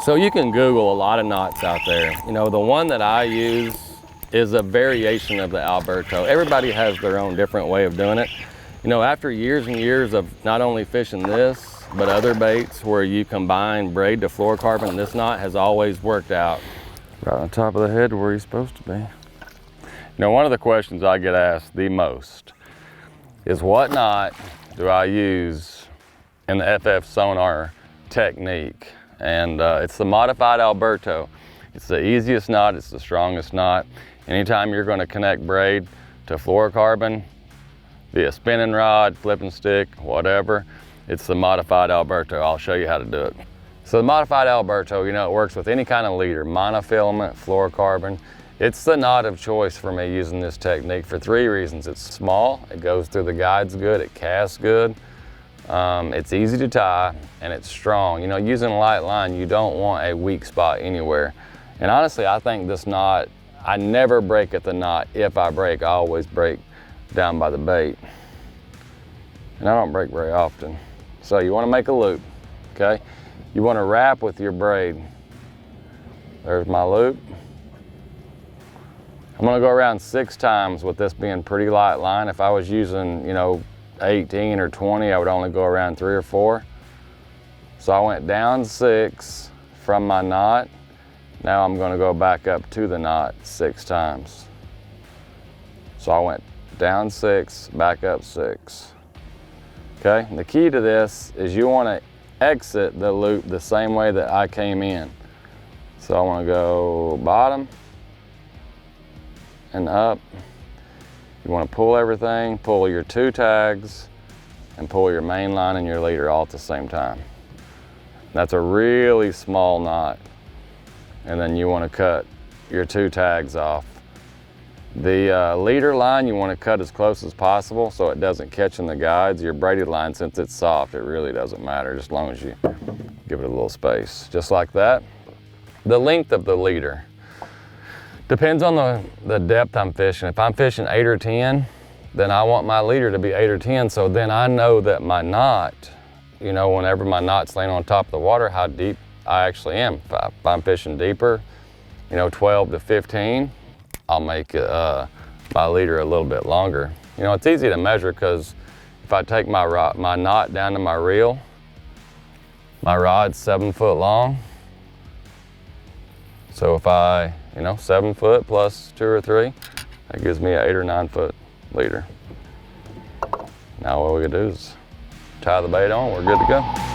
So you can Google a lot of knots out there. You know, the one that I use is a variation of the Alberto. Everybody has their own different way of doing it. You know, after years and years of not only fishing this, but other baits where you combine braid to fluorocarbon, this knot has always worked out. Right on top of the head where he's supposed to be. You know, one of the questions I get asked the most is what knot do I use in the FF Sonar technique? And it's the modified Alberto. It's the easiest knot, it's the strongest knot. Anytime you're going to connect braid to fluorocarbon, via spinning rod, flipping stick, whatever, it's the modified Alberto. I'll show you how to do it. So the modified Alberto, you know, it works with any kind of leader, monofilament, fluorocarbon. It's the knot of choice for me using this technique for 3 reasons. It's small, it goes through the guides good, it casts good. It's easy to tie, and it's strong. You know, using a light line, you don't want a weak spot anywhere. And honestly, I think this knot, I never break at the knot. If I break, I always break down by the bait. And I don't break very often. So you want to make a loop, okay? You want to wrap with your braid. There's my loop. I'm going to go around 6 times with this being pretty light line. If I was using, you know, 18 or 20, I would only go around 3 or 4. So I went down 6 from my knot. Now I'm going to go back up to the knot 6 times. So I went down 6, back up 6. Okay, the key to this is you want to exit the loop the same way that I came in. So I want to go bottom and up. You want to pull everything, pull your 2 tags, and pull your main line and your leader all at the same time. That's a really small knot. And then you want to cut your 2 tags off. The leader line you want to cut as close as possible so it doesn't catch in the guides. Your braided line, since it's soft, it really doesn't matter, just as long as you give it a little space. Just like that. The length of the leader depends on the depth I'm fishing. If I'm fishing 8 or 10, then I want my leader to be 8 or 10, so then I know that my knot, you know, whenever my knot's laying on top of the water, how deep I actually am. If I'm fishing deeper, you know, 12 to 15, I'll make my leader a little bit longer. You know, it's easy to measure because if I take my knot down to my reel, my rod's 7 foot long. So if I, you know, 7 foot plus 2 or 3, that gives me an 8 or 9 foot leader. Now what we can do is tie the bait on, we're good to go.